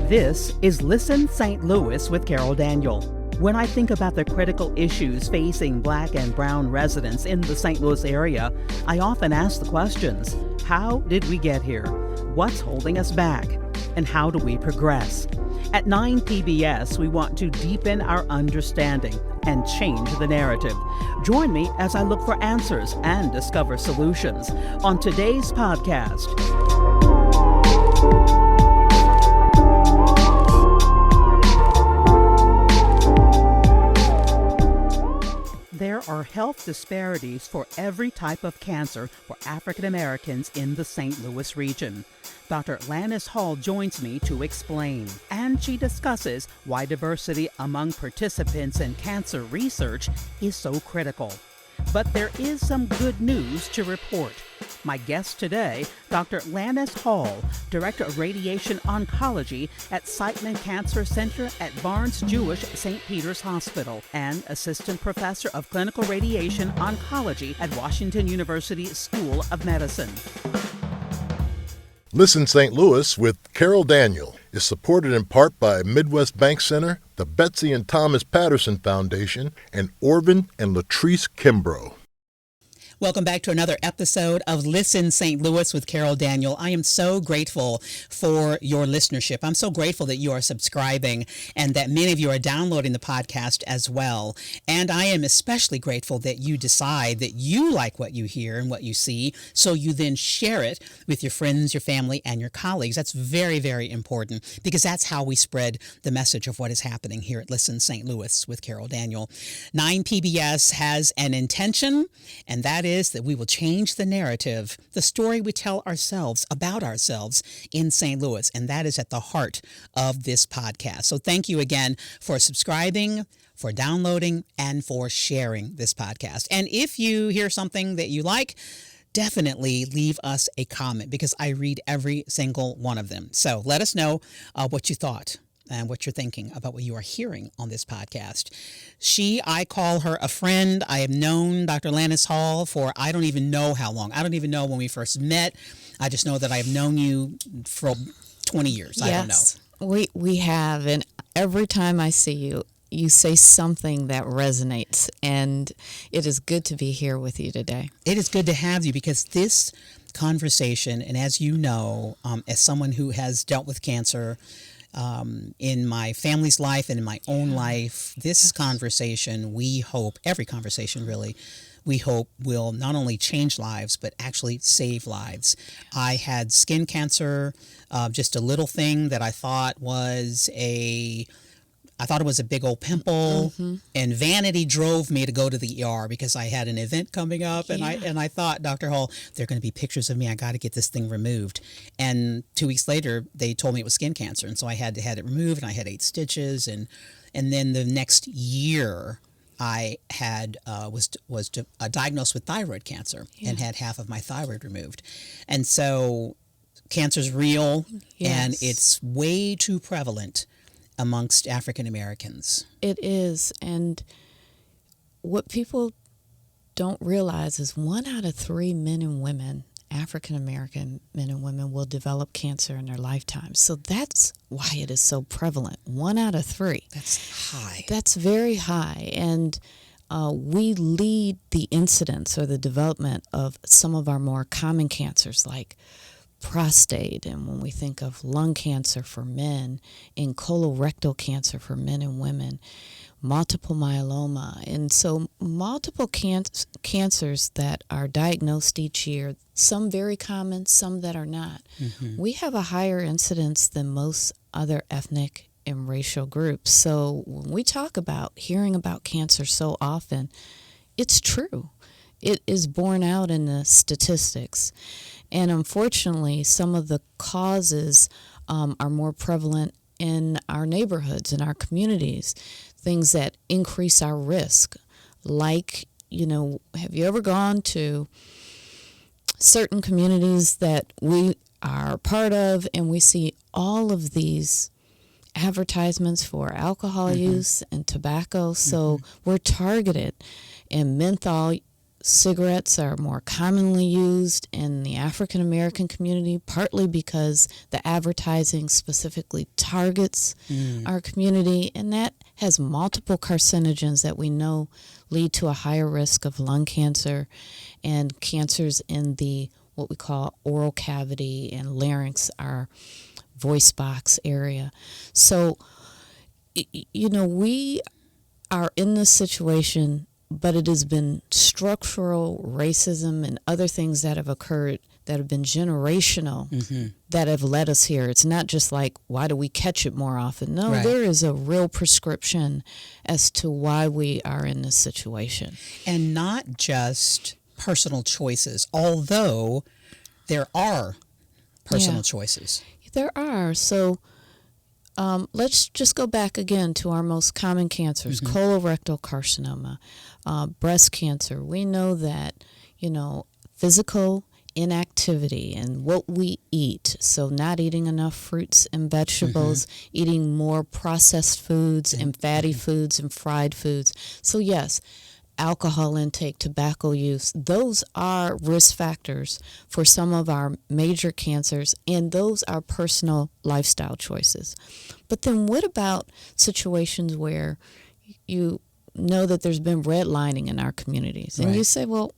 This is Listen St. Louis with Carol Daniel. When I think about the critical issues facing Black and Brown residents in the St. Louis area, I often ask the questions: how did we get here? What's holding us back? And how do we progress? At 9 PBS, we want to deepen our understanding and change the narrative. Join me as I look for answers and discover solutions on today's podcast. There are health disparities for every type of cancer for African Americans in the St. Louis region. Dr. Lannis Hall joins me to explain, and she discusses why diversity among participants in cancer research is so critical. But there is some good news to report. My guest today, Dr. Lannis Hall, Director of Radiation Oncology at Siteman Cancer Center at Barnes-Jewish St. Peter's Hospital and Assistant Professor of Clinical Radiation Oncology at Washington University School of Medicine. Listen St. Louis with Carol Daniel is supported in part by Midwest Bank Center, the Betsy and Thomas Patterson Foundation, and Orvin and Latrice Kimbrough. Welcome back to another episode of Listen St. Louis with Carol Daniel. I am so grateful for your listenership. I'm so grateful that you are subscribing and that many of you are downloading the podcast as well. And I am especially grateful that you decide that you like what you hear and what you see, so you then share it with your friends, your family, and your colleagues. That's very, very important, because that's how we spread the message of what is happening here at Listen St. Louis with Carol Daniel. 9 PBS has an intention, and that is that we will change the narrative, the story we tell ourselves about ourselves in St. Louis, and that is at the heart of this podcast. So thank you again for subscribing, for downloading, and for sharing this podcast. And if you hear something that you like, definitely leave us a comment, because I read every single one of them. So let us know what you thought and what you're thinking about what you are hearing on this podcast. I call her a friend. I have known Dr. Lannis Hall for I don't even know how long. I don't even know when we first met. I just know that I've known you for 20 years. Yes, I don't know. We have, and every time I see you, you say something that resonates, and it is good to be here with you today. It is good to have you, because this conversation, and as you know, as someone who has dealt with cancer in my family's life and in my own life, this conversation, we hope, every conversation really, we hope will not only change lives, but actually save lives. I had skin cancer, just a little thing that I thought was a big old pimple, and vanity drove me to go to the ER because I had an event coming up, and I thought, Dr. Hall, there are going to be pictures of me. I got to get this thing removed. And 2 weeks later, they told me it was skin cancer, and so I had it removed, and I had 8 stitches, and then the next year, I had was diagnosed with thyroid cancer and had half of my thyroid removed, and so cancer's real, and it's way too prevalent amongst African Americans. It is, and what people don't realize is 1 out of 3 men and women, African American men and women, will develop cancer in their lifetime. So that's why it is so prevalent. 1 out of 3. That's high. That's very high, and we lead the incidence or the development of some of our more common cancers, like prostate, and when we think of lung cancer for men, and colorectal cancer for men and women, multiple myeloma. And so multiple cancers that are diagnosed each year, some very common, some that are not. We have a higher incidence than most other ethnic and racial groups. So when we talk about hearing about cancer so often, it's true. It is borne out in the statistics. And unfortunately, some of the causes are more prevalent in our neighborhoods, in our communities, things that increase our risk. Like, have you ever gone to certain communities that we are part of, and we see all of these advertisements for alcohol use and tobacco? So we're targeted, and menthol cigarettes are more commonly used in the African American community, partly because the advertising specifically targets our community, and that has multiple carcinogens that we know lead to a higher risk of lung cancer and cancers in the what we call oral cavity and larynx, our voice box area. So, we are in this situation, but it has been structural racism and other things that have occurred that have been generational that have led us here. It's not just like, why do we catch it more often? No, there is a real prescription as to why we are in this situation. And not just personal choices, although there are personal choices. There are. So let's just go back again to our most common cancers, colorectal carcinoma, breast cancer. We know that, physical inactivity and what we eat, so not eating enough fruits and vegetables, eating more processed foods and fatty foods and fried foods. So yes, alcohol intake, tobacco use, those are risk factors for some of our major cancers, and those are personal lifestyle choices. But then what about situations where you know that there's been redlining in our communities, and you say, well,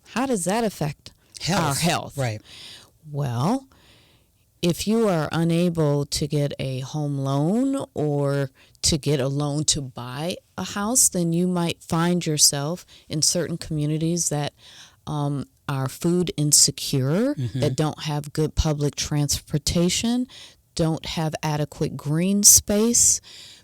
how does that affect our health? Right. Well, if you are unable to get a home loan or to get a loan to buy a house, then you might find yourself in certain communities that are food insecure, that don't have good public transportation, don't have adequate green space,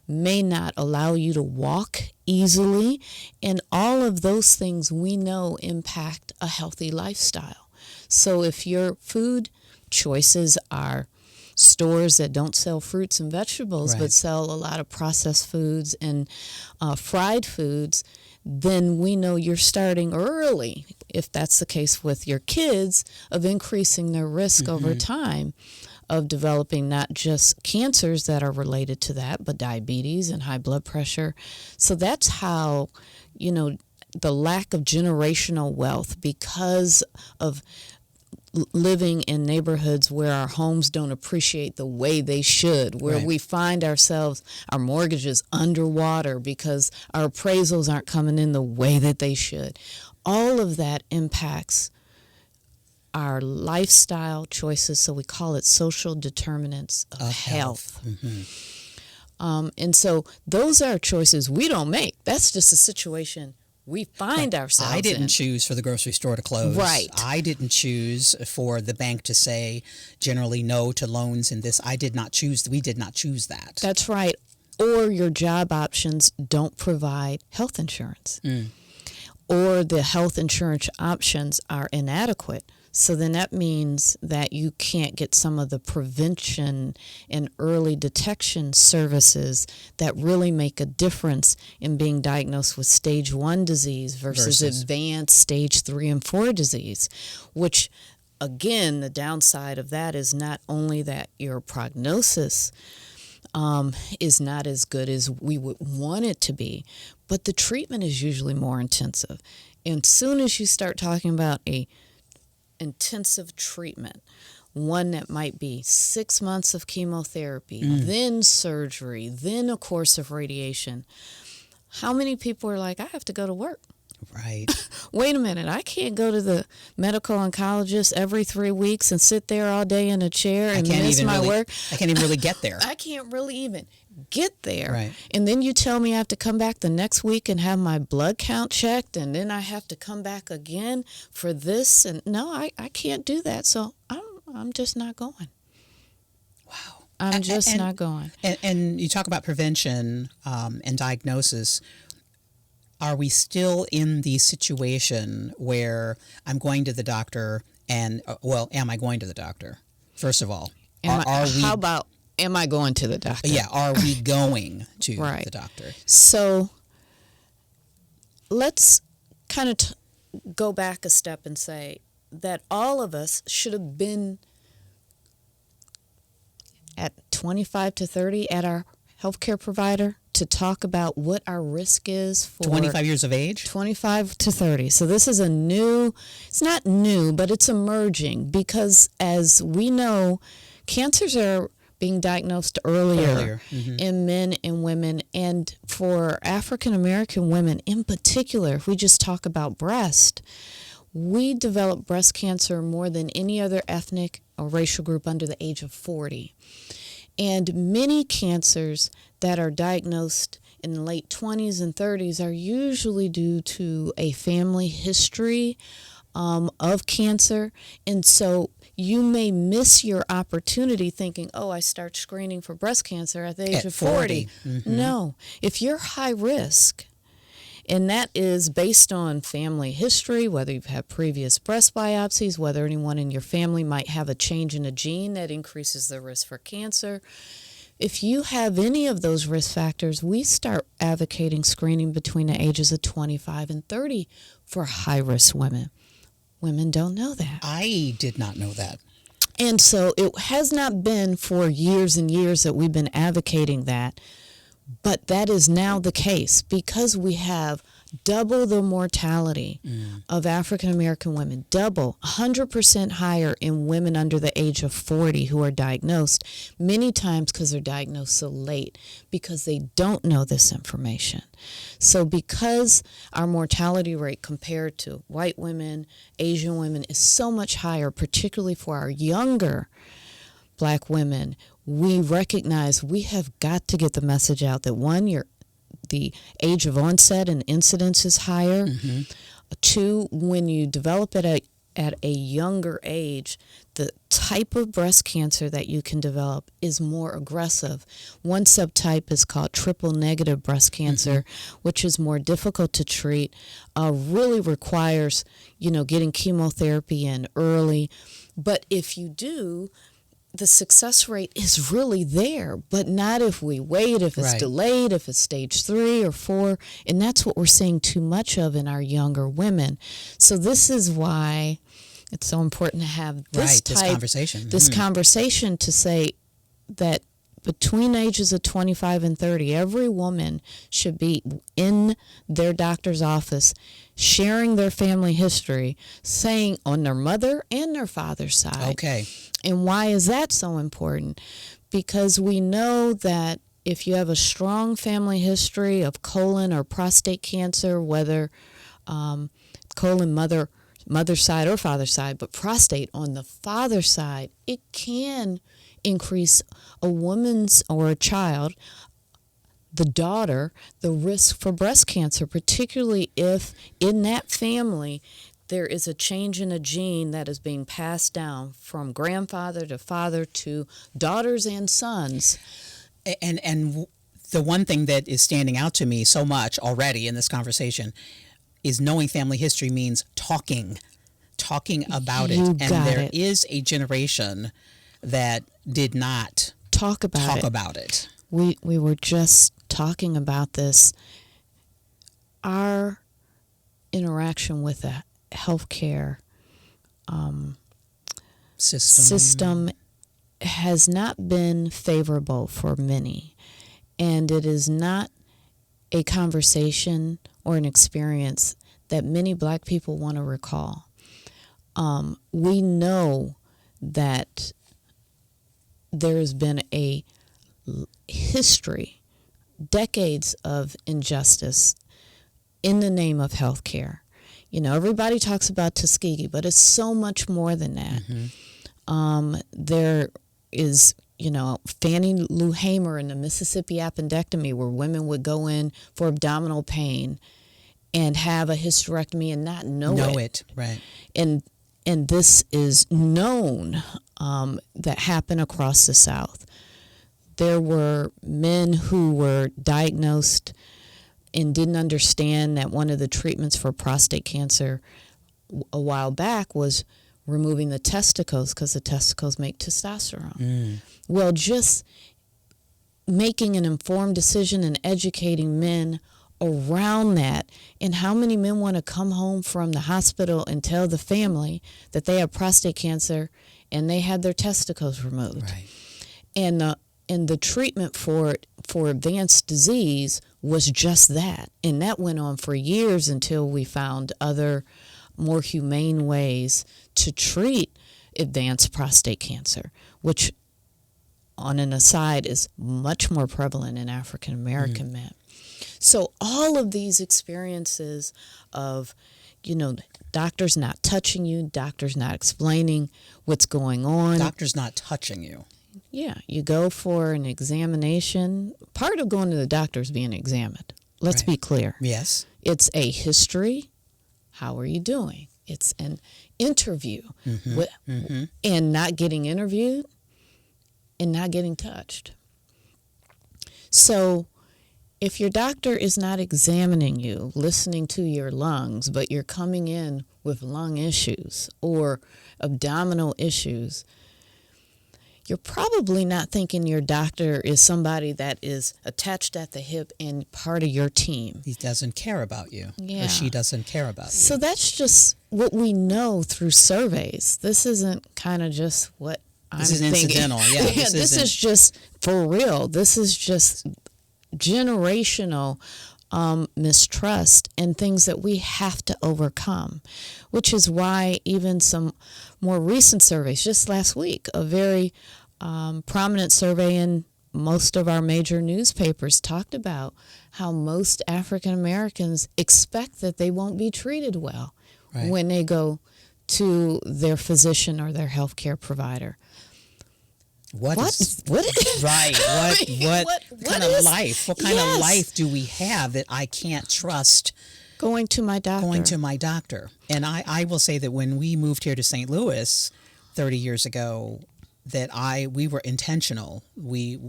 may not allow you to walk easily, and all of those things we know impact a healthy lifestyle. So if your food choices are stores that don't sell fruits and vegetables but sell a lot of processed foods and fried foods, then we know you're starting early, if that's the case with your kids, of increasing their risk over time of developing not just cancers that are related to that, but diabetes and high blood pressure. So that's how, the lack of generational wealth because of living in neighborhoods where our homes don't appreciate the way they should, where we find ourselves, our mortgages underwater because our appraisals aren't coming in the way that they should. All of that impacts our lifestyle choices, so we call it social determinants of health. And so those are choices we don't make. That's just a situation we find ourselves in. I didn't choose for the grocery store to close. Right. I didn't choose for the bank to say generally no to loans in this. I did not choose. We did not choose that. That's right. Or your job options don't provide health insurance. Or the health insurance options are inadequate. So then that means that you can't get some of the prevention and early detection services that really make a difference in being diagnosed with stage 1 disease versus advanced stage 3 and 4 disease, which, again, the downside of that is not only that your prognosis is not as good as we would want it to be, but the treatment is usually more intensive. And soon as you start talking about a intensive treatment, one that might be 6 months of chemotherapy, then surgery, then a course of radiation, how many people are like, I have to go to work? Right. Wait a minute, I can't go to the medical oncologist every 3 weeks and sit there all day in a chair and miss my work. I can't even really get there. I can't really even get there. Right. And then you tell me I have to come back the next week and have my blood count checked, and then I have to come back again for this. And no, I can't do that. So I'm just not going. Wow. I'm just not going. And you talk about prevention and diagnosis. Are we still in the situation where I'm going to the doctor and, am I going to the doctor? First of all, how about, am I going to the doctor? Yeah, are we going to the doctor? So let's kind of go back a step and say that all of us should have been at 25 to 30 at our healthcare provider to talk about what our risk is for 25 years of age? 25 to 30. So this is it's not new, but it's emerging because as we know, cancers are being diagnosed earlier. Mm-hmm. In men and women. And for African American women in particular, if we just talk about breast, we develop breast cancer more than any other ethnic or racial group under the age of 40. And many cancers that are diagnosed in the late 20s and 30s are usually due to a family history of cancer. And so you may miss your opportunity thinking, oh, I start screening for breast cancer at the age of 40. Mm-hmm. No. If you're high risk, and that is based on family history, whether you've had previous breast biopsies, whether anyone in your family might have a change in a gene that increases the risk for cancer. If you have any of those risk factors, we start advocating screening between the ages of 25 and 30 for high-risk women. Women don't know that. I did not know that. And so it has not been for years and years that we've been advocating that. But that is now the case because we have double the mortality of African American women, double, 100% higher in women under the age of 40 who are diagnosed, many times because they're diagnosed so late, because they don't know this information. So because our mortality rate compared to white women, Asian women is so much higher, particularly for our younger Black women, we recognize we have got to get the message out that one, the age of onset and incidence is higher. Mm-hmm. Two, when you develop it at a younger age, the type of breast cancer that you can develop is more aggressive. One subtype is called triple negative breast cancer, which is more difficult to treat, really requires, getting chemotherapy in early. But if you do, the success rate is really there, but not if we wait, if it's delayed, if it's stage 3 or 4. And that's what we're seeing too much of in our younger women. So this is why it's so important to have this conversation. This conversation to say that between ages of 25 and 30, every woman should be in their doctor's office sharing their family history, saying on their mother and their father's side. Okay. And why is that so important? Because we know that if you have a strong family history of colon or prostate cancer, whether colon mother's side or father's side, but prostate on the father's side, it can increase a woman's or a child, the daughter, the risk for breast cancer, particularly if in that family there is a change in a gene that is being passed down from grandfather to father to daughters and sons. And the one thing that is standing out to me so much already in this conversation is knowing family history means talking about it. And there is a generation that did not talk about it. We were just talking about this. Our interaction with the healthcare system has not been favorable for many, and it is not a conversation or an experience that many Black people want to recall. We know that there has been a history, decades of injustice in the name of health care. Everybody talks about Tuskegee, but it's so much more than that. There is, Fannie Lou Hamer and the Mississippi appendectomy, where women would go in for abdominal pain and have a hysterectomy and not know it. Right. And this is known that happened across the South. There were men who were diagnosed and didn't understand that one of the treatments for prostate cancer a while back was removing the testicles because the testicles make testosterone. Well, just making an informed decision and educating men around that, and how many men want to come home from the hospital and tell the family that they have prostate cancer and they had their testicles removed. Right. And the treatment for it for advanced disease was just that. And that went on for years until we found other more humane ways to treat advanced prostate cancer, which, on an aside, is much more prevalent in African American men. So all of these experiences of, doctors not touching you, doctors not explaining what's going on. Doctors not touching you. Yeah, you go for an examination. Part of going to the doctor is being examined. Let's be clear. Yes. It's a history. How are you doing? It's an interview. And not getting interviewed and not getting touched. So if your doctor is not examining you, listening to your lungs, but you're coming in with lung issues or abdominal issues, you're probably not thinking your doctor is somebody that is attached at the hip and part of your team. He doesn't care about you. Yeah. Or she doesn't care about you. So that's just what we know through surveys. This isn't kind of just what This I'm is thinking. incidental. Yeah, This is just for real. This is just generational mistrust and things that we have to overcome, which is why even some more recent surveys, just last week, a very prominent survey in most of our major newspapers talked about how most African Americans expect that they won't be treated well when they go to their physician or their healthcare provider. What right? What kind of life? What kind of life do we have that I can't trust going to my doctor? And I will say that when we moved here to St. Louis 30 years ago, that we were intentional.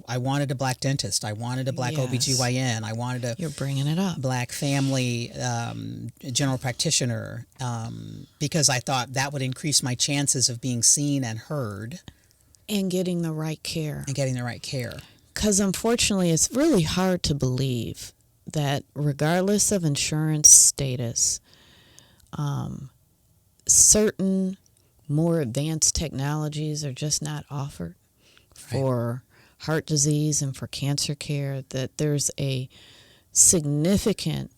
I wanted a black dentist. I wanted a black OBGYN. I wanted You're bringing it up. black family general practitioner because I thought that would increase my chances of being seen and heard. And getting the right care. Because unfortunately, it's really hard to believe that regardless of insurance status, certain more advanced technologies are just not offered for heart disease and for cancer care, that there's a significant,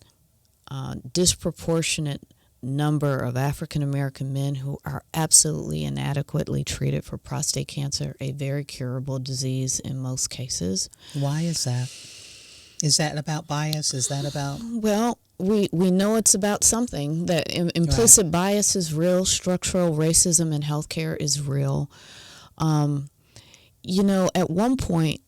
disproportionate number of African American men who are absolutely inadequately treated for prostate cancer, a very curable disease in most cases. Why is that? Is that about bias? Is that about? Well, we know it's about something. That implicit bias is real. Structural racism in healthcare is real. At one point,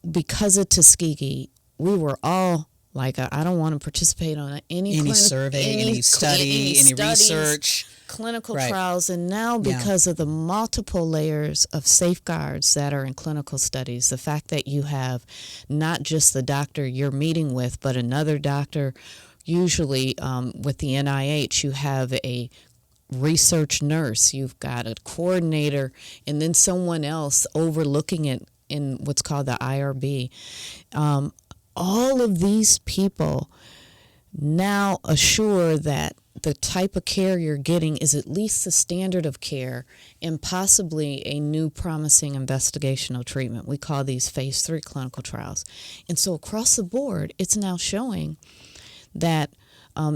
because of Tuskegee, we were all like, I don't want to participate on any survey, any study, any research. Clinical trials. And now because of the multiple layers of safeguards that are in clinical studies, the fact that you have not just the doctor you're meeting with, but another doctor, usually with the NIH, you have a research nurse, you've got a coordinator, and then someone else overlooking it in what's called the IRB. All of these people now assure that the type of care you're getting is at least the standard of care and possibly a new promising investigational treatment. We call these phase 3 clinical trials. And so across the board, it's now showing that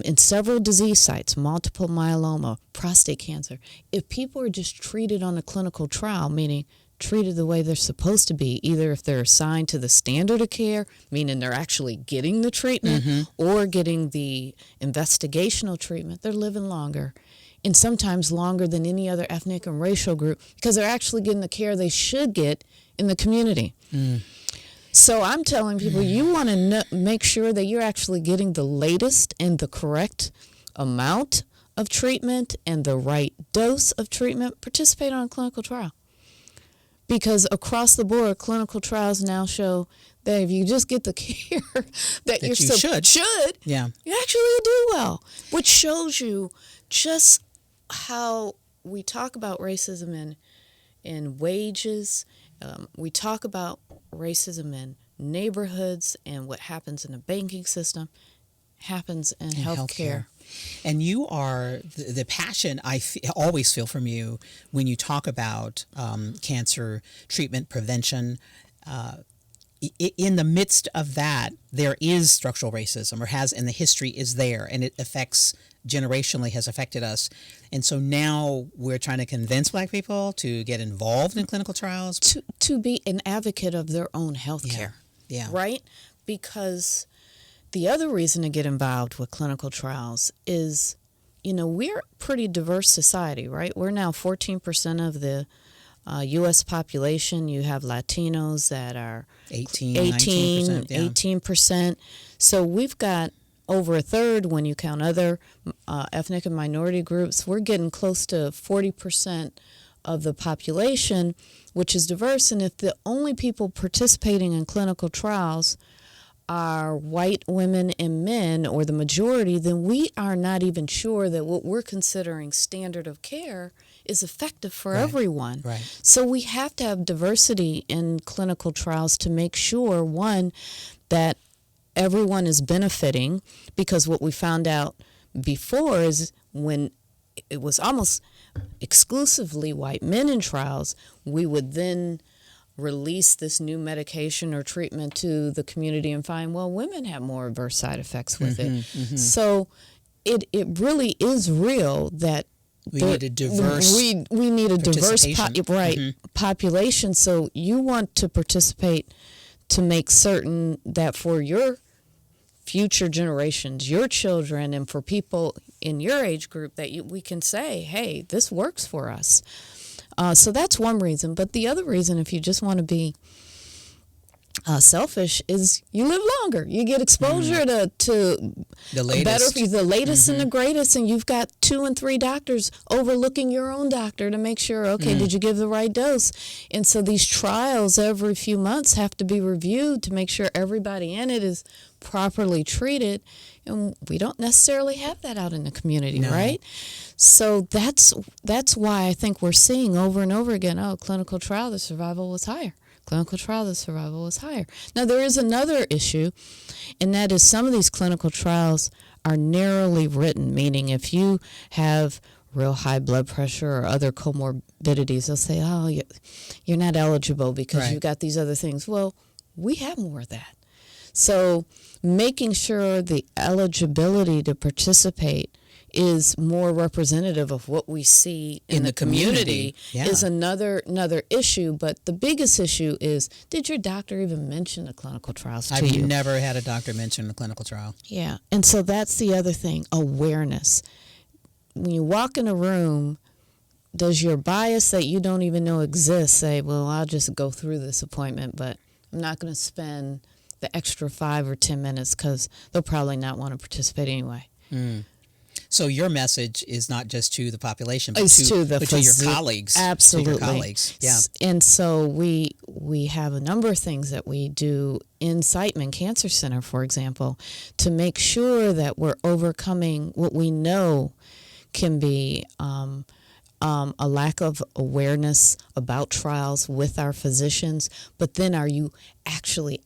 in several disease sites, multiple myeloma, prostate cancer, if people are just treated on a clinical trial, meaning treated the way they're supposed to be, either if they're assigned to the standard of care, meaning they're actually getting the treatment, or getting the investigational treatment, they're living longer, and sometimes longer than any other ethnic and racial group, because they're actually getting the care they should get in the community. So I'm telling people, you want to make sure that you're actually getting the latest and the correct amount of treatment and the right dose of treatment, participate on a clinical trial. Because across the board, clinical trials now show that if you just get the care that you should, you actually do well. Which shows you just how we talk about racism in wages. We talk about racism in neighborhoods, and what happens in the banking system happens in healthcare. And you are the passion I always feel from you when you talk about cancer treatment, prevention. in the midst of that, there is structural racism, or has, and the history is there, and it affects generationally, has affected us. And so now we're trying to convince Black people to get involved in clinical trials. To be an advocate of their own health care. Yeah. Right? Because the other reason to get involved with clinical trials is, we're a pretty diverse society, right? We're now 14% of the U.S. population. You have Latinos that are 18%. So we've got over a third when you count other ethnic and minority groups. We're getting close to 40% of the population, which is diverse. And if the only people participating in clinical trials are white women and men, or the majority, then we are not even sure that what we're considering standard of care is effective for everyone. Right. So we have to have diversity in clinical trials to make sure, one, that everyone is benefiting, because what we found out before is when it was almost exclusively white men in trials, we would then release this new medication or treatment to the community and find, well, women have more adverse side effects with it. So it really is real that we need a diverse we need a diverse population. So you want to participate to make certain that for your future generations, your children, and for people in your age group, that we can say, hey, this works for us. So that's one reason. But the other reason, if you just want to be selfish, is you live longer. You get exposure to the latest, the latest and the greatest, and you've got 2 and 3 doctors overlooking your own doctor to make sure, okay, did you give the right dose? And so these trials every few months have to be reviewed to make sure everybody in it is properly treated. And we don't necessarily have that out in the community, right? So that's why I think we're seeing over and over again, clinical trial, the survival was higher. Clinical trial, the survival was higher. Now, there is another issue, and that is some of these clinical trials are narrowly written, meaning if you have real high blood pressure or other comorbidities, they'll say, you're not eligible because you've got these other things. Well, we have more of that. So making sure the eligibility to participate is more representative of what we see in the community is another issue. But the biggest issue is, did your doctor even mention the clinical trials to you? I've never had a doctor mention the clinical trial. Yeah, and so that's the other thing, awareness. When you walk in a room, does your bias that you don't even know exists say, well, I'll just go through this appointment, but I'm not going to spend the extra 5 or 10 minutes because they'll probably not want to participate anyway. So your message is not just to the population, but it's to your colleagues. Absolutely. To your colleagues. Yeah. And so we have a number of things that we do in Siteman Cancer Center, for example, to make sure that we're overcoming what we know can be a lack of awareness about trials with our physicians. But then are you actually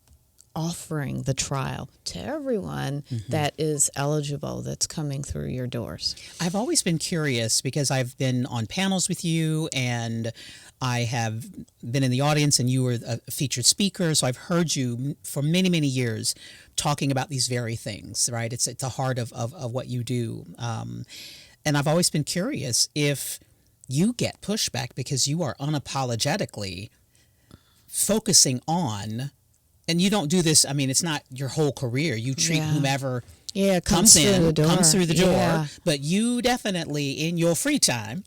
offering the trial to everyone that is eligible, that's coming through your doors? I've always been curious because I've been on panels with you, and I have been in the audience, and you were a featured speaker. So I've heard you for many, many years talking about these very things, right? It's at the heart of what you do. And I've always been curious if you get pushback because you are unapologetically focusing on. And you don't do this, I mean, it's not your whole career. You treat whomever comes through the door. But you definitely, in your free time,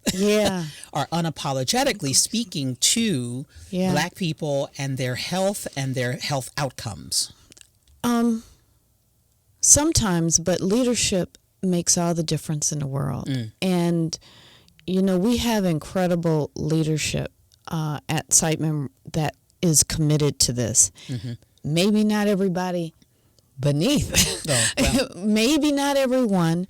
are unapologetically speaking to Black people and their health outcomes. Sometimes, but leadership makes all the difference in the world. And, we have incredible leadership at Siteman that is committed to this. Maybe not everybody beneath, maybe not everyone,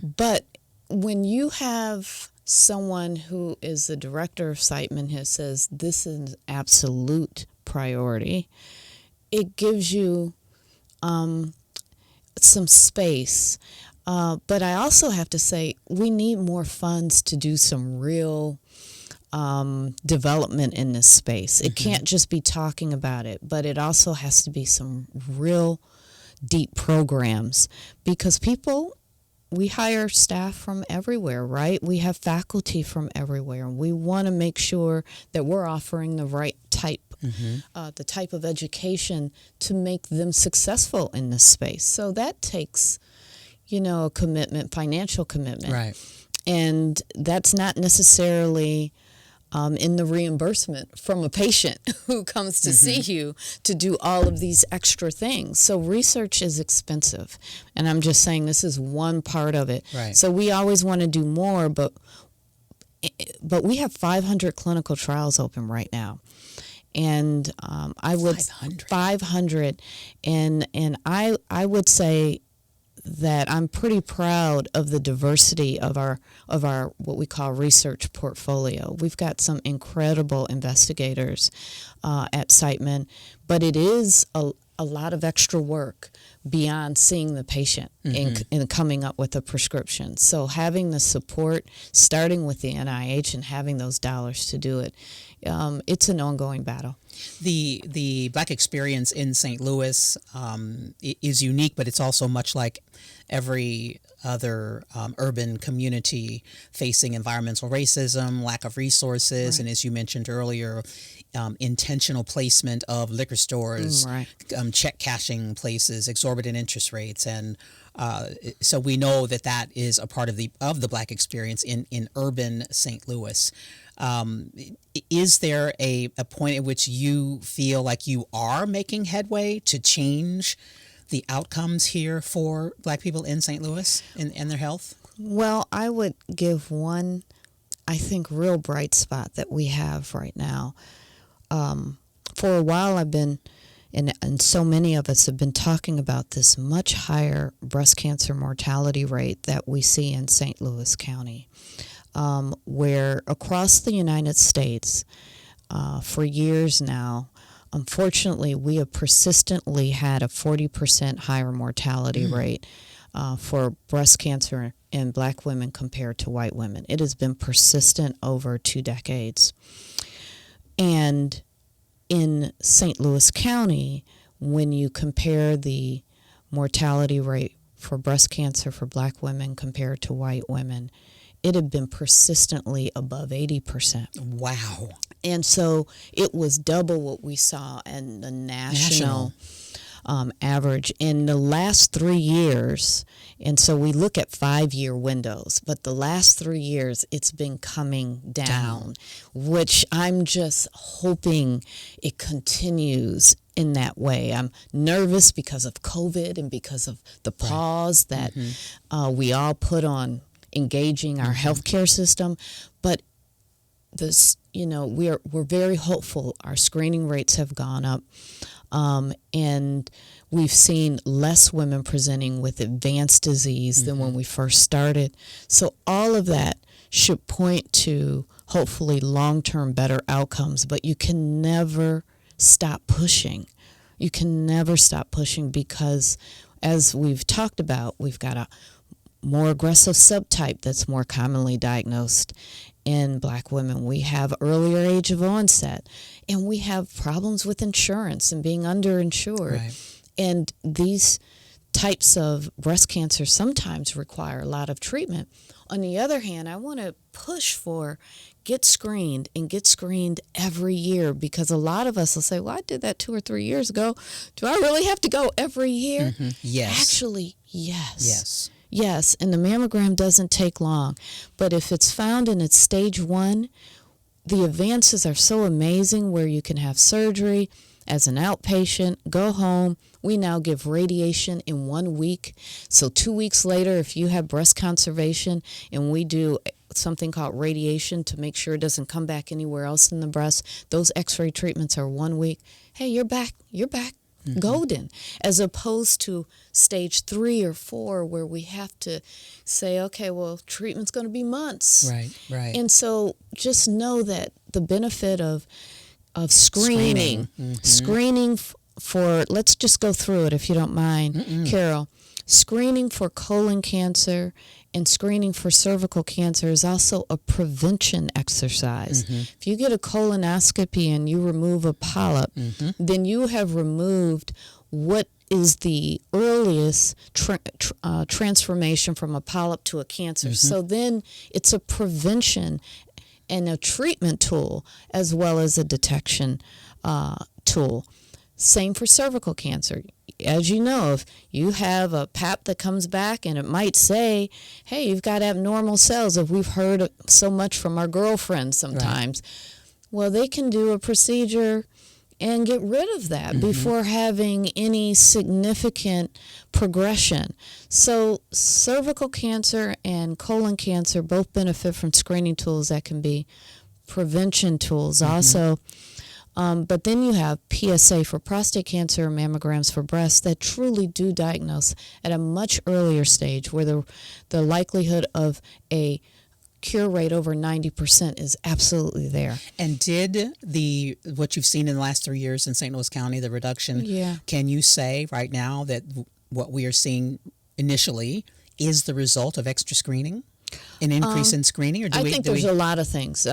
but when you have someone who is the director of Siteman who says this is an absolute priority, it gives you some space. But I also have to say we need more funds to do some real development in this space. It Mm-hmm. can't just be talking about it, but it also has to be some real deep programs, because we hire staff from everywhere, right? We have faculty from everywhere, and we want to make sure that we're offering the right type, the type of education to make them successful in this space. So that takes, a commitment, financial commitment. Right. And that's not necessarily in the reimbursement from a patient who comes to see you to do all of these extra things. So research is expensive. And I'm just saying this is one part of it. Right. So we always want to do more, but we have 500 clinical trials open right now. And I would 500, and I would say that I'm pretty proud of the diversity of our what we call research portfolio. We've got some incredible investigators at Siteman, but it is a lot of extra work beyond seeing the patient and coming up with a prescription. So having the support, starting with the NIH and having those dollars to do it, it's an ongoing battle. The Black experience in St. Louis is unique, but it's also much like every other urban community facing environmental racism, lack of resources, and as you mentioned earlier, intentional placement of liquor stores, check cashing places, exorbitant interest rates, and so we know that is a part of the Black experience in urban St. Louis. Is there a point at which you feel like you are making headway to change the outcomes here for Black people in St. Louis and their health? Well, I would give one, I think, real bright spot that we have right now. For a while I've been, and so many of us have been talking about this much higher breast cancer mortality rate that we see in St. Louis County, where across the United States for years now, unfortunately, we have persistently had a 40% higher mortality rate for breast cancer in Black women compared to white women. It has been persistent over 2 decades. And in St. Louis County, when you compare the mortality rate for breast cancer for Black women compared to white women, it had been persistently above 80%. Wow. And so it was double what we saw in the national. Average in the last 3 years. And so we look at 5-year windows, but the last 3 years it's been coming down, which I'm just hoping it continues in that way. I'm nervous because of COVID and because of the pause that we all put on engaging our healthcare system, but this, we're very hopeful. Our screening rates have gone up. And we've seen less women presenting with advanced disease than when we first started. So all of that should point to hopefully long-term better outcomes, but you can never stop pushing. You can never stop pushing because, as we've talked about, we've got a more aggressive subtype that's more commonly diagnosed in Black women. We have earlier age of onset, and we have problems with insurance and being underinsured. Right. And these types of breast cancer sometimes require a lot of treatment. On the other hand, I want to push for get screened every year, because a lot of us will say, well, I did that 2 or 3 years ago. Do I really have to go every year? Yes. Actually, yes. Yes. Yes, and the mammogram doesn't take long. But if it's found in its stage 1, the advances are so amazing where you can have surgery as an outpatient, go home. We now give radiation in 1 week. So 2 weeks later, if you have breast conservation and we do something called radiation to make sure it doesn't come back anywhere else in the breast, those x-ray treatments are 1 week. Hey, you're back. Golden, as opposed to stage 3 or 4 where we have to say, okay, well, treatment's going to be months. Right. And so just know that the benefit of screening for, let's just go through it if you don't mind, Carol. screening for colon cancer and screening for cervical cancer is also a prevention exercise. If you get a colonoscopy and you remove a polyp, then you have removed what is the earliest transformation from a polyp to a cancer. So then it's a prevention and a treatment tool as well as a detection tool. Same for cervical cancer. As you know, if you have a pap that comes back and it might say, hey, you've got abnormal cells, if we've heard so much from our girlfriends sometimes, well, they can do a procedure and get rid of that before having any significant progression. So cervical cancer and colon cancer both benefit from screening tools that can be prevention tools also. But then you have PSA for prostate cancer, mammograms for breast that truly do diagnose at a much earlier stage where the likelihood of a cure rate over 90% is absolutely there. And did what you've seen in the last 3 years in St. Louis County, the reduction, can you say right now that what we are seeing initially is the result of extra screening, an increase in screening? Or I think there's a lot of things.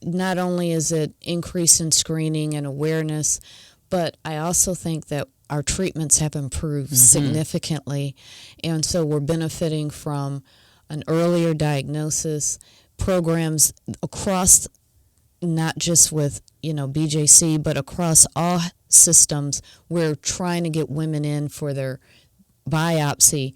Not only is it increase in screening and awareness, but I also think that our treatments have improved significantly. And so we're benefiting from an earlier diagnosis, programs across, not just with, BJC, but across all systems. We're trying to get women in for their biopsy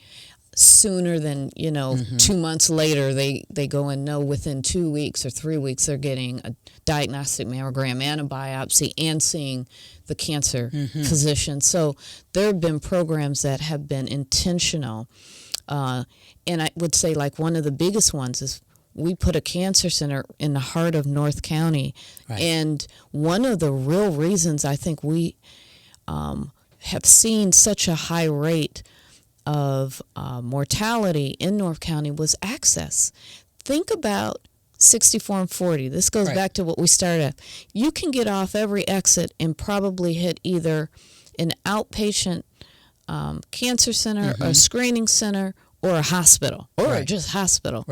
sooner than 2 months later they go and know within 2 weeks or 3 weeks they're getting a diagnostic mammogram and a biopsy and seeing the cancer physician. So there have been programs that have been intentional, and I would say like one of the biggest ones is we put a cancer center in the heart of North County. And one of the real reasons I think we have seen such a high rate of mortality in North County was access. Think about 64 and 40. This goes back to what we started at. You can get off every exit and probably hit either an outpatient cancer center, a screening center, or a hospital, or just hospital.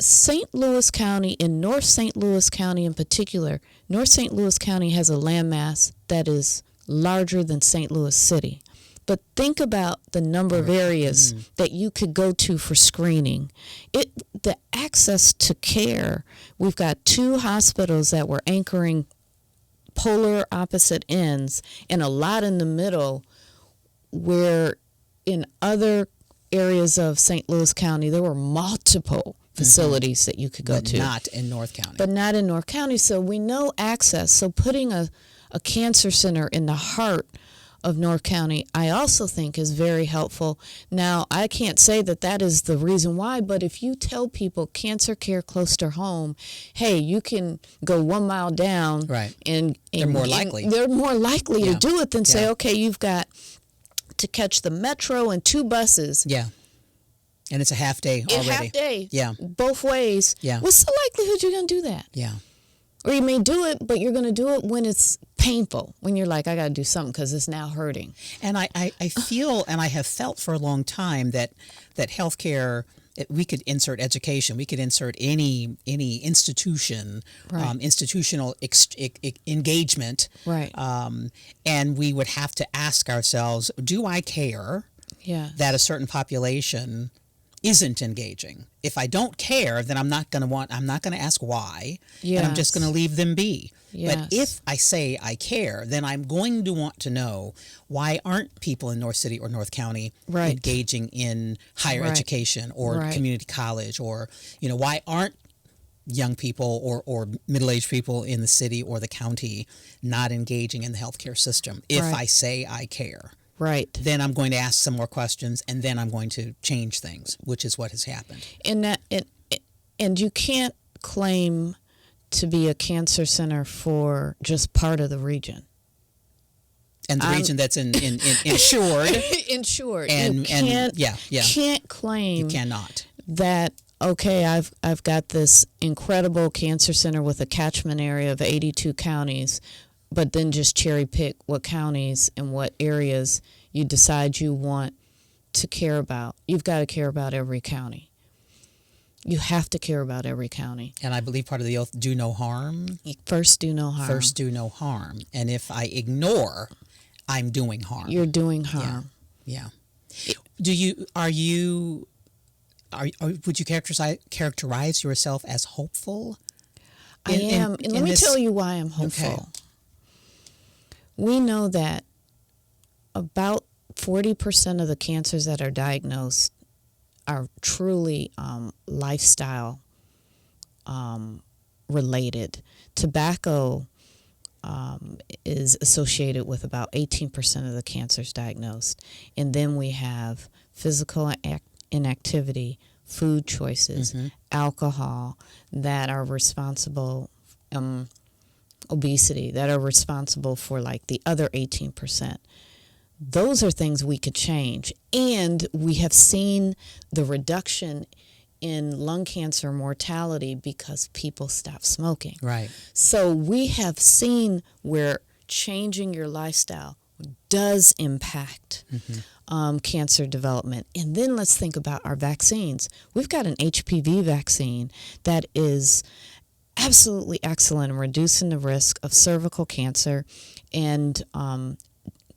St. Louis County, in North St. Louis County in particular, North St. Louis County has a landmass that is larger than St. Louis City. But think about the number of areas that you could go to for screening. The access to care, we've got 2 hospitals that were anchoring polar opposite ends and a lot in the middle, where in other areas of St. Louis County there were multiple facilities that you could go to. But not in North County. But not in North County. So we know access. So putting a cancer center in the heart of North County, I also think is very helpful. Now, I can't say that that is the reason why, but if you tell people cancer care close to home, hey, you can go 1 mile down, and they're more likely. They're more likely to do it than say, okay, you've got to catch the metro and 2 buses. And it's a half day already. A half day. Both ways. What's the likelihood you're going to do that? Or you may do it, but you're going to do it when it's painful, when you're like, I got to do something because it's now hurting. And I feel, and I have felt for a long time that healthcare, we could insert education, we could insert any institution, institutional engagement, and we would have to ask ourselves, do I care that a certain population isn't engaging? If I don't care, then I'm not going to ask why, and I'm just going to leave them be. But if I say I care, then I'm going to want to know, why aren't people in North City or North County engaging in higher education or community college, or why aren't young people or middle-aged people in the city or the county not engaging in the healthcare system? If I say I care. Then I'm going to ask some more questions, and then I'm going to change things, which is what has happened. And you can't claim to be a cancer center for just part of the region. And the region that's insured. Insured. And can't claim. You cannot. That, okay, I've got this incredible cancer center with a catchment area of 82 counties, but then just cherry pick what counties and what areas you decide you want to care about, you've got to care about every county. You have to care about every county. And I believe part of the oath, do no harm. First, do no harm. First, do no harm. And if I ignore, I'm doing harm. You're doing harm. Yeah. Would you characterize yourself as hopeful? I am. And let me tell you why I'm hopeful. Okay. We know that about 40% of the cancers that are diagnosed are truly lifestyle related. Tobacco is associated with about 18% of the cancers diagnosed. And then we have physical inactivity, food choices, alcohol that are responsible, obesity that are responsible for like the other 18%. Those are things we could change. And we have seen the reduction in lung cancer mortality because people stop smoking. Right. So we have seen where changing your lifestyle does impact cancer development. And then let's think about our vaccines. We've got an HPV vaccine that is absolutely excellent in reducing the risk of cervical cancer and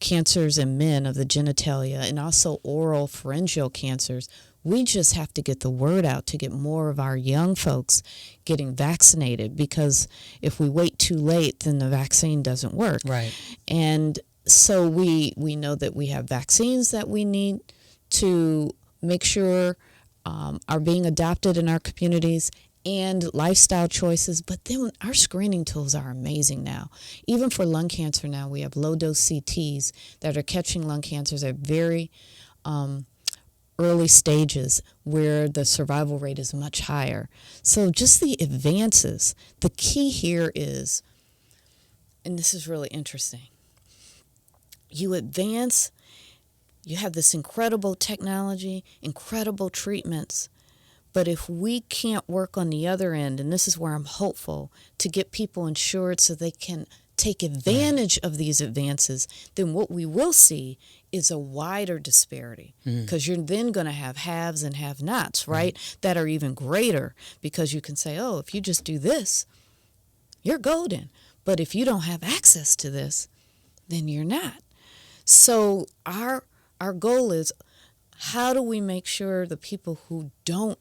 cancers in men of the genitalia, and also oral pharyngeal cancers. We just have to get the word out to get more of our young folks getting vaccinated, because if we wait too late, then the vaccine doesn't work. Right. And so we know that we have vaccines that we need to make sure are being adopted in our communities, and lifestyle choices. But then our screening tools are amazing now. Even for lung cancer now, we have low-dose CTs that are catching lung cancers at very early stages where the survival rate is much higher. So just the advances. The key here is, and this is really interesting, you advance, you have this incredible technology, incredible treatments, but if we can't work on the other end, and this is where I'm hopeful, to get people insured so they can take advantage of these advances, then what we will see is a wider disparity, because you're then going to have haves and have-nots, right, that are even greater, because you can say, oh, if you just do this, you're golden. But if you don't have access to this, then you're not. So our goal is, how do we make sure the people who don't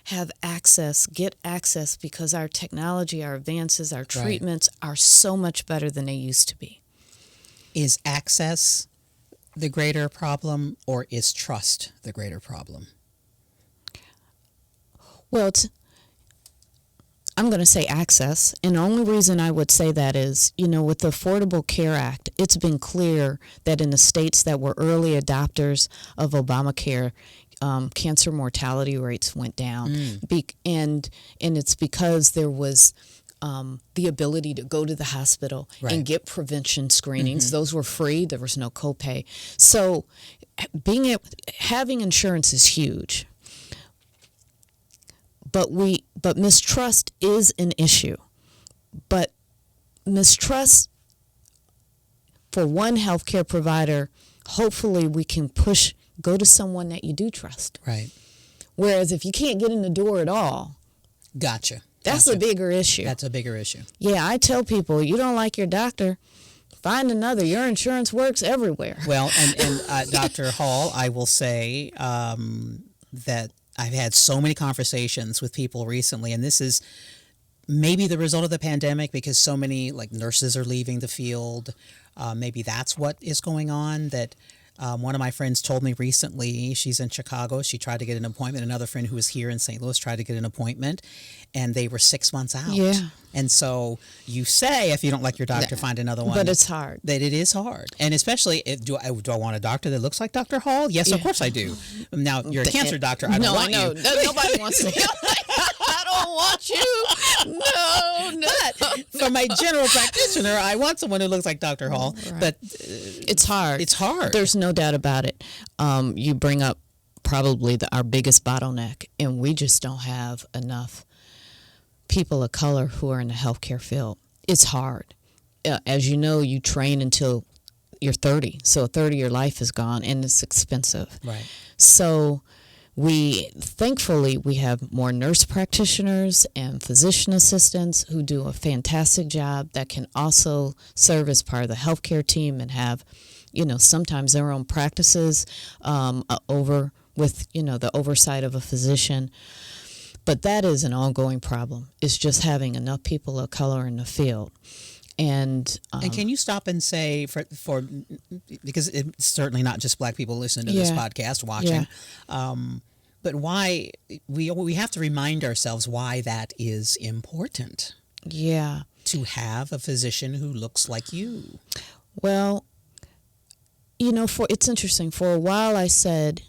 have access get access, because our technology, our advances, our treatments are so much better than they used to be? Is access the greater problem, or is trust the greater problem? Well, I'm going to say access. And the only reason I would say that is, with the Affordable Care Act, it's been clear that in the states that were early adopters of Obamacare, cancer mortality rates went down. And it's because there was the ability to go to the hospital and get prevention screenings. Those were free. There was no copay. So having insurance is huge. But mistrust is an issue. But mistrust for one healthcare provider, hopefully we can go to someone that you do trust. Right. Whereas if you can't get in the door at all, Gotcha. That's a bigger issue. That's a bigger issue. Yeah, I tell people, you don't like your doctor, find another. Your insurance works everywhere. Well, and Dr. Hall, I will say that I've had so many conversations with people recently, and this is maybe the result of the pandemic, because so many nurses are leaving the field. Maybe that's what is going on. That one of my friends told me recently, she's in Chicago, she tried to get an appointment. Another friend who was here in St. Louis tried to get an appointment, and they were 6 months out. Yeah. And so you say, if you don't like your doctor, find another one. But it's hard. That it is hard. And especially, do I want a doctor that looks like Dr. Hall? Yes, of course I do. Now, you're a cancer doctor. I don't want you. Nobody wants to. I don't want you. No. But for my general practitioner, I want someone who looks like Dr. Hall. Right. But it's hard. It's hard. There's no doubt about it. You bring up probably our biggest bottleneck, and we just don't have enough people of color who are in the healthcare field. It's hard. As you know, you train until you're 30. So a third of your life is gone, and it's expensive. Right. So thankfully, we have more nurse practitioners and physician assistants who do a fantastic job that can also serve as part of the healthcare team and have, sometimes their own practices over with, the oversight of a physician. But that is an ongoing problem. It's just having enough people of color in the field. And can you stop and say for because it's certainly not just Black people listening to this podcast watching, but why we have to remind ourselves why that is important. Yeah, to have a physician who looks like you. Well, it's interesting. For a while, I said,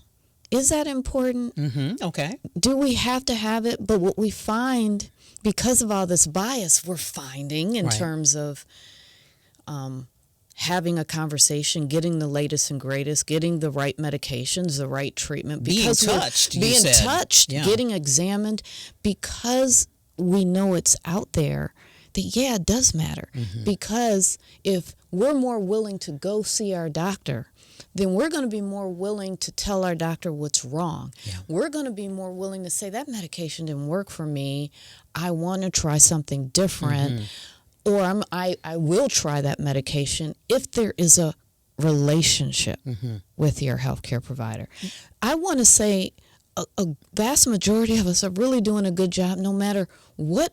"Is that important? Mm-hmm. Okay. Do we have to have it?" But what we find, because of all this bias we're finding in terms of having a conversation, getting the latest and greatest, getting the right medications, the right treatment, being touched, getting examined, because we know it's out there, that it does matter. Mm-hmm. Because if we're more willing to go see our doctor, then we're going to be more willing to tell our doctor what's wrong. Yeah. We're going to be more willing to say, that medication didn't work for me. I want to try something different. Mm-hmm. Or I will try that medication if there is a relationship with your healthcare provider. I want to say a vast majority of us are really doing a good job, no matter what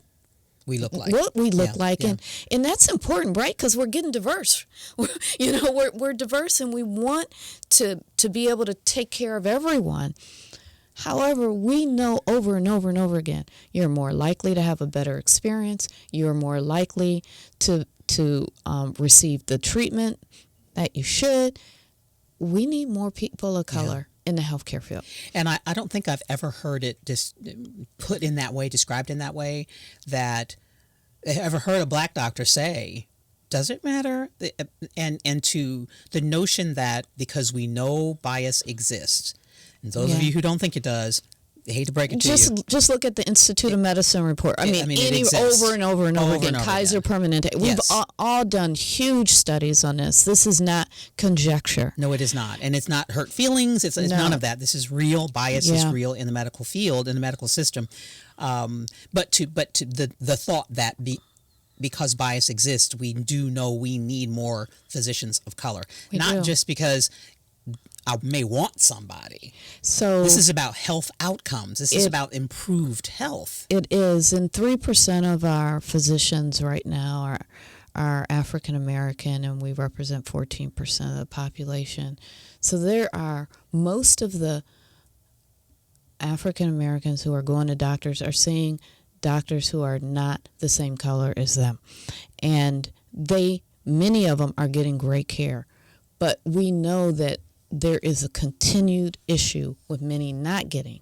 we look like. And that's important, right? Because we're getting diverse. We're diverse, and we want to be able to take care of everyone. However, we know over and over and over again, you're more likely to have a better experience. You're more likely to receive the treatment that you should. We need more people of color in the healthcare field. And I don't think I've ever heard it put in that way, described in that way, that I've ever heard a Black doctor say, does it matter? And to the notion that because we know bias exists, and those of you who don't think it does, I hate to break it to you. Just look at the Institute of Medicine report. I mean over and over and over again. Kaiser Permanente. We've all done huge studies on this. This is not conjecture. No, it is not. And it's not hurt feelings. It's none of that. This is real. Bias is real in the medical field, in the medical system. But to the thought that because bias exists, we do know we need more physicians of color. Just because I may want somebody. So this is about health outcomes. This is about improved health. It is. And 3% of our physicians right now are African American, and we represent 14% of the population. So there are most of the African Americans who are going to doctors are seeing doctors who are not the same color as them. And many of them are getting great care. But we know that there is a continued issue with many not getting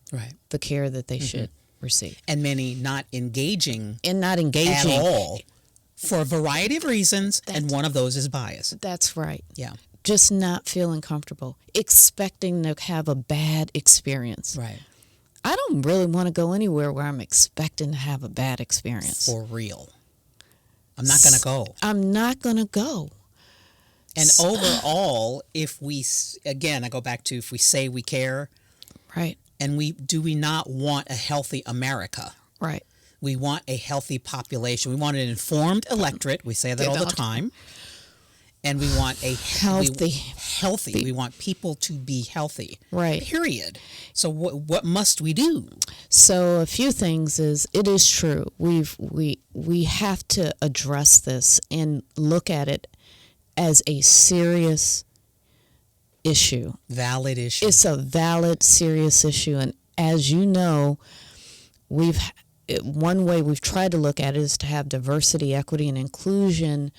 the care that they should receive. And many not engaging. At all for a variety of reasons, and one of those is bias. That's right. Yeah. Just not feeling comfortable, expecting to have a bad experience. Right. I don't really want to go anywhere where I'm expecting to have a bad experience. For real. I'm not going to go. I'm not going to go. And overall, I go back to if we say we care, right? And do we not want a healthy America? Right. We want a healthy population. We want an informed electorate. We say that all the time. And we want a healthy. We want people to be healthy. Right. Period. So what must we do? So a few things is, it is true. We have to address this and look at it as a serious issue. Valid issue. It's a valid, serious issue. And as you know, one way we've tried to look at it is to have diversity, equity, and inclusion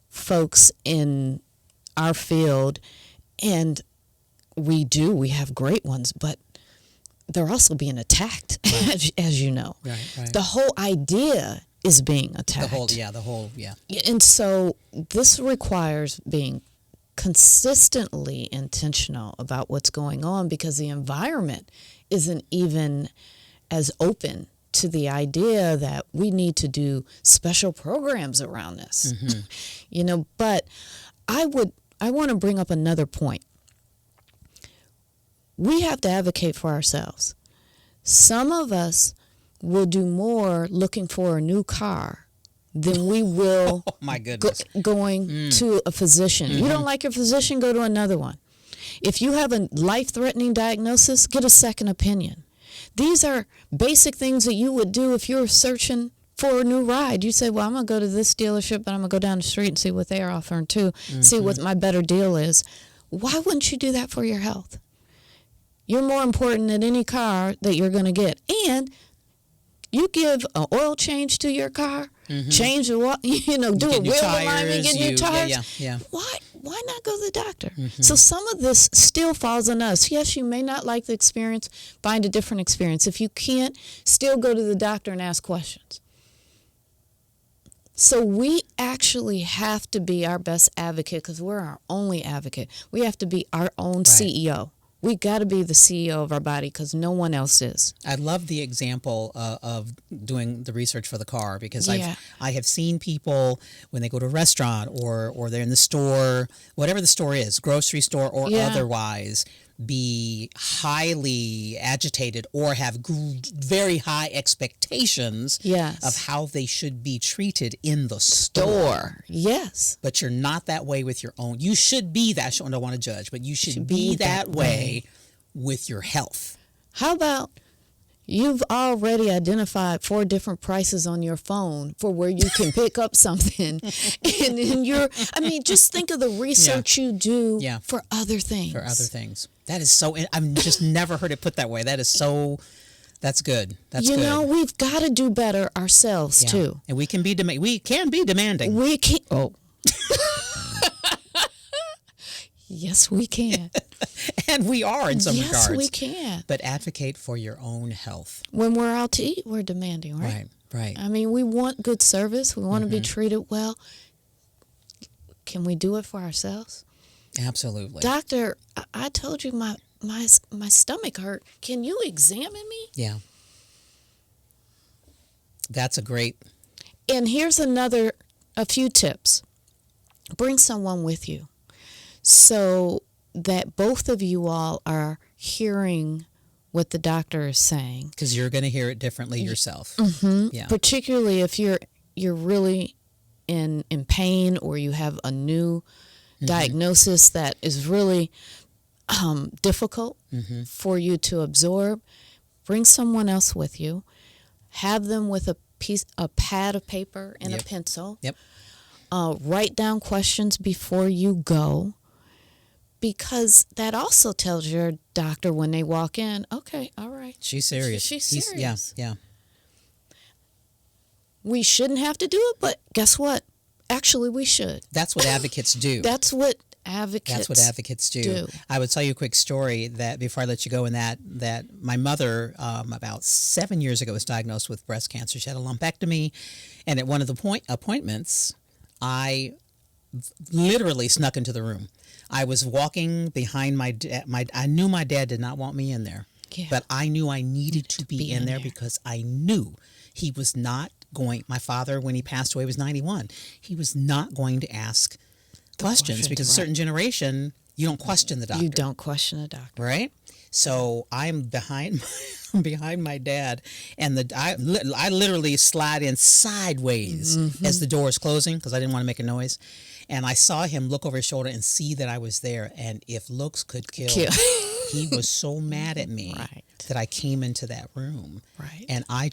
folks in our field. And we have great ones, but they're also being attacked, as you know. Right. The whole idea is being attacked. The whole. And so this requires being consistently intentional about what's going on, because the environment isn't even as open to the idea that we need to do special programs around this. But I I want to bring up another point. We have to advocate for ourselves. Some of us will do more looking for a new car than we will Oh, my goodness. going to a physician. You don't like your physician, go to another one. If you have a life-threatening diagnosis, get a second opinion. These are basic things that you would do if you're searching for a new ride. You say, well, I'm going to go to this dealership, but I'm going to go down the street and see what they are offering too, see what my better deal is. Why wouldn't you do that for your health? You're more important than any car that you're going to get. And you give an oil change to your car, change the do a wheel alignment, get new tires. Yeah. Why not go to the doctor? So some of this still falls on us. Yes, you may not like the experience, find a different experience. If you can't, still go to the doctor and ask questions. So we actually have to be our best advocate because we're our only advocate. We have to be our own CEO. We got to be the CEO of our body because no one else is. I love the example of doing the research for the car because Yeah. I have seen people when they go to a restaurant or they're in the store, whatever the store is, grocery store or otherwise, be highly agitated or have very high expectations of how they should be treated in the store. Yes. But you're not that way with your own. You should be that. I don't want to judge, but you should be that way with your health. How about you've already identified 4 different prices on your phone for where you can pick up something. And then just think of the research you do for other things. For other things. That is so, I've just never heard it put that way. That is so, that's good. That's good. We've got to do better ourselves too. And we can be demanding. We can. Oh. Yes, we can. And we are in some regards. Yes, we can. But advocate for your own health. When we're out to eat, we're demanding, right? Right. I mean, we want good service. We want to be treated well. Can we do it for ourselves? Absolutely. Doctor, I told you my stomach hurt. Can you examine me? Yeah. That's a great. And here's a few tips. Bring someone with you so that both of you all are hearing what the doctor is saying. Because you're going to hear it differently yourself. Yeah. Particularly if you're really in pain or you have a new diagnosis that is really difficult for you to absorb. Bring someone else with you. Have them with a pad of paper and a pencil. Yep. Write down questions before you go, because that also tells your doctor when they walk in, okay, all right. She's serious. She's serious. Yeah. We shouldn't have to do it, but guess what? Actually, we should. That's what advocates do. That's what advocates do. I would tell you a quick story that before I let you go in that my mother about 7 years ago was diagnosed with breast cancer. She had a lumpectomy, and at one of the appointments, I literally snuck into the room. I was walking behind I knew my dad did not want me in there, but I knew I needed to be in there because I knew he was not going. My father, when he passed away, was 91. He was not going to ask questions because a certain generation, you don't question the doctor. You don't question the doctor, right? So I'm behind my dad, and I literally slide in sideways as the door is closing because I didn't want to make a noise. And I saw him look over his shoulder and see that I was there. And if looks could kill, he was so mad at me that I came into that room. Right. And I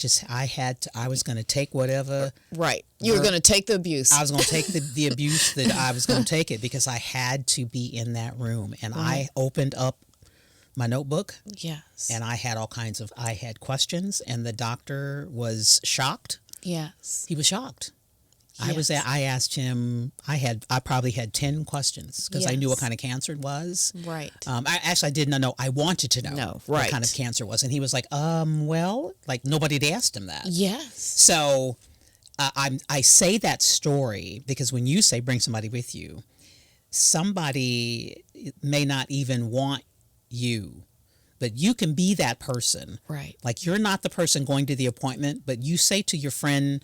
was going to take whatever. Right. You were going to take the abuse. I was going to take the abuse that I was going to take it because I had to be in that room. And I opened up my notebook. Yes. And I had I had questions, and the doctor was shocked. Yes. He was shocked. Yes. I asked him, I probably had 10 questions because I knew what kind of cancer it was. Right. I did not know. I wanted to know what kind of cancer it was. And he was like, well, like nobody had asked him that. Yes. So I say that story because when you say bring somebody with you, somebody may not even want you, but you can be that person. Right. Like you're not the person going to the appointment, but you say to your friend,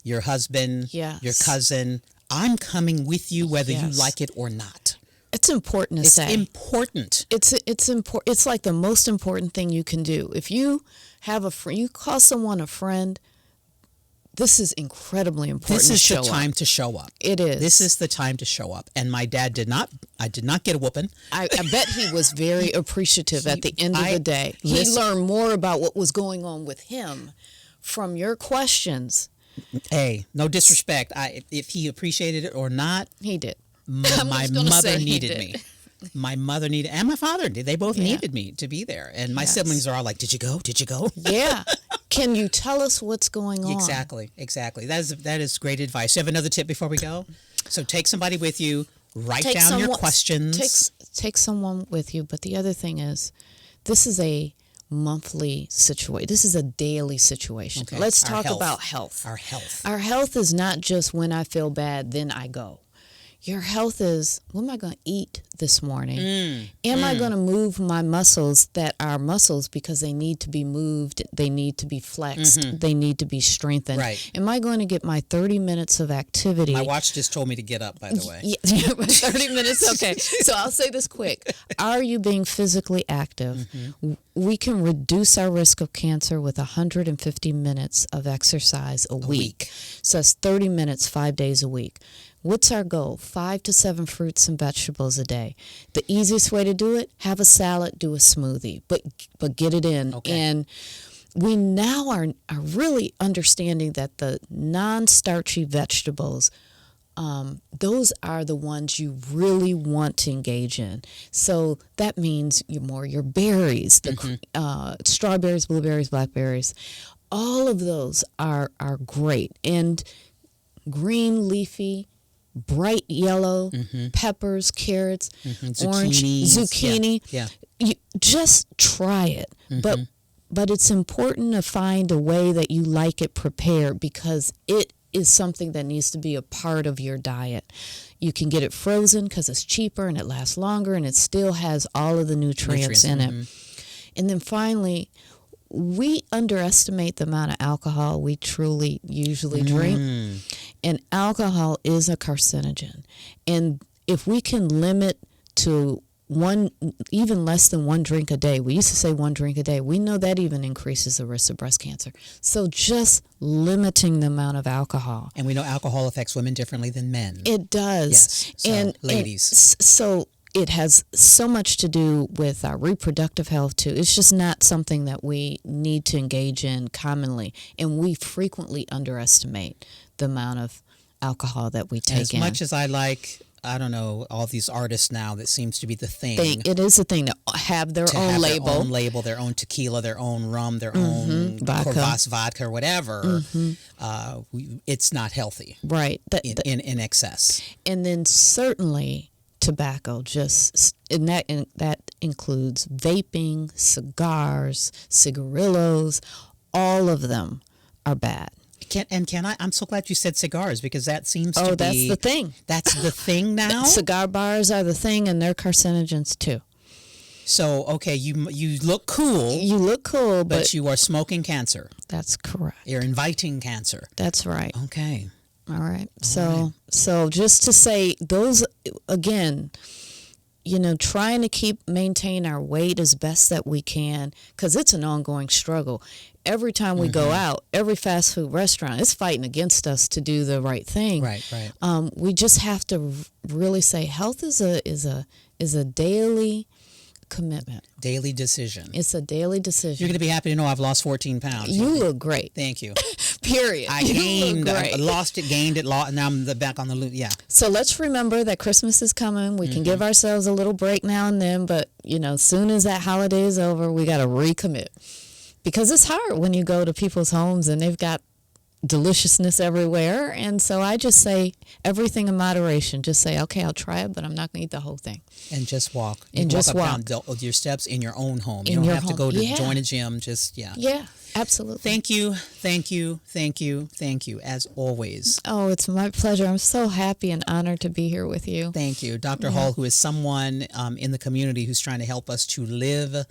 your husband, your cousin, I'm coming with you whether you like it or not. important to It's say. important. It's important. It's like the most important thing you can do. If you have a friend, you call someone a friend. This is incredibly important. This is to the show time up. to show up. It is. This is the time to show up. And my dad did not. I did not get a whooping. I bet he was very appreciative at the end of the day. He listen- learned more about what was going on with him from your questions. Hey, no disrespect. If he appreciated it or not, He did. my just gonna mother say he needed did. me. My mother needed, and my father did. They both needed me to be there. And my Yes. siblings are all like, "Did you go? Did you go?" Yeah. Can you tell us what's going on? Exactly. That is great advice. You have another tip before we go? So take somebody with you. Write down your questions. Take someone with you. But the other thing is, this is a monthly situation. This is a daily situation. Okay. Let's Our talk health. about health. Our health. Our health is not just when I feel bad, then I go. Your health is, what am I going to eat this morning? Am I going to move my muscles that are muscles because they need to be moved, they need to be flexed, they need to be strengthened? Right. Am I going to get my 30 minutes of activity? My watch just told me to get up, by the way. Yeah, 30 minutes, okay. So I'll say this quick. Are you being physically active? We can reduce our risk of cancer with 150 minutes of exercise a week. So that's 30 minutes, 5 days a week. What's our goal? 5 to 7 fruits and vegetables a day. The easiest way to do it, have a salad, do a smoothie, but get it in. Okay. And we now are really understanding that the non-starchy vegetables, those are the ones you really want to engage in. So that means your berries, the strawberries, blueberries, blackberries. All of those are great. And green leafy, bright yellow, peppers, carrots, orange, zucchini. Yeah. You just try it. But it's important to find a way that you like it prepared, because it is something that needs to be a part of your diet. You can get it frozen because it's cheaper and it lasts longer and it still has all of the nutrients in it. And then finally, we underestimate the amount of alcohol we truly usually drink. And alcohol is a carcinogen. And if we can limit to even less than one drink a day, we used to say 1 drink a day, we know that even increases the risk of breast cancer. So just limiting the amount of alcohol. And we know alcohol affects women differently than men. It does. Yes. So, ladies. So it has so much to do with our reproductive health, too. It's just not something that we need to engage in commonly. And we frequently underestimate the amount of alcohol that we take in. As much as I like, I don't know, all these artists now, that seems to be the thing. It is a thing to have their own label. Their own label, their own tequila, their own rum, their own Corvas vodka, or whatever. It's not healthy. Right. In excess. And then certainly tobacco, and that includes vaping, cigars, cigarillos, all of them are bad. I'm so glad you said cigars, because that seems to be... Oh, that's the thing. That's the thing now? Cigar bars are the thing, and they're carcinogens too. So, okay, you look cool. You look cool, but you are smoking cancer. That's correct. You're inviting cancer. That's right. Okay. All right. So just to say, those, again, trying to maintain our weight as best that we can, because it's an ongoing struggle. Every time we go out, every fast food restaurant is fighting against us to do the right thing. Right. We just have to really say health is a daily commitment. Daily decision. It's a daily decision. You're going to be happy to know I've lost 14 pounds. You look great. Thank you. Period. I lost it, gained it, and now I'm back on the loop. Yeah. So let's remember that Christmas is coming. We can give ourselves a little break now and then, but as soon as that holiday is over, we got to recommit. Because it's hard when you go to people's homes and they've got deliciousness everywhere. And so I just say everything in moderation. Just say, okay, I'll try it, but I'm not going to eat the whole thing. And just walk. Walk. Down your steps in your own home. You don't have to go to join a gym. Yeah, absolutely. Thank you, as always. Oh, it's my pleasure. I'm so happy and honored to be here with you. Thank you. Dr. Hall, who is someone in the community who's trying to help us to live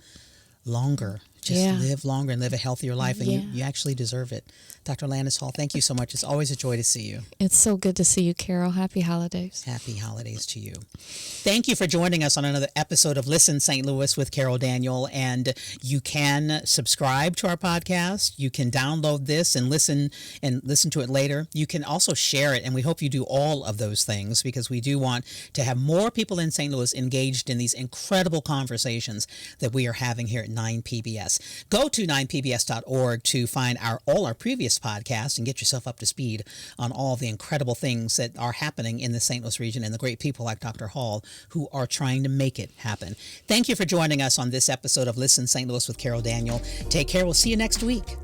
longer, just Yeah. live longer and live a healthier life, and Yeah. you actually deserve it. Dr. Lannis Hall, thank you so much. It's always a joy to see you. It's so good to see you, Carol. Happy holidays. Happy holidays to you. Thank you for joining us on another episode of Listen St. Louis with Carol Daniel. And you can subscribe to our podcast. You can download this and listen to it later. You can also share it, and we hope you do all of those things, because we do want to have more people in St. Louis engaged in these incredible conversations that we are having here at 9PBS. Go to 9pbs.org to find all our previous podcasts and get yourself up to speed on all the incredible things that are happening in the St. Louis region and the great people like Dr. Hall who are trying to make it happen. Thank you for joining us on this episode of Listen St. Louis with Carol Daniel. Take care. We'll see you next week.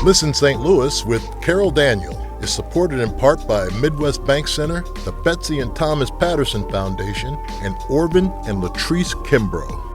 Listen St. Louis with Carol Daniel is supported in part by Midwest Bank Center, the Betsy and Thomas Patterson Foundation, and Orvin and Latrice Kimbrough.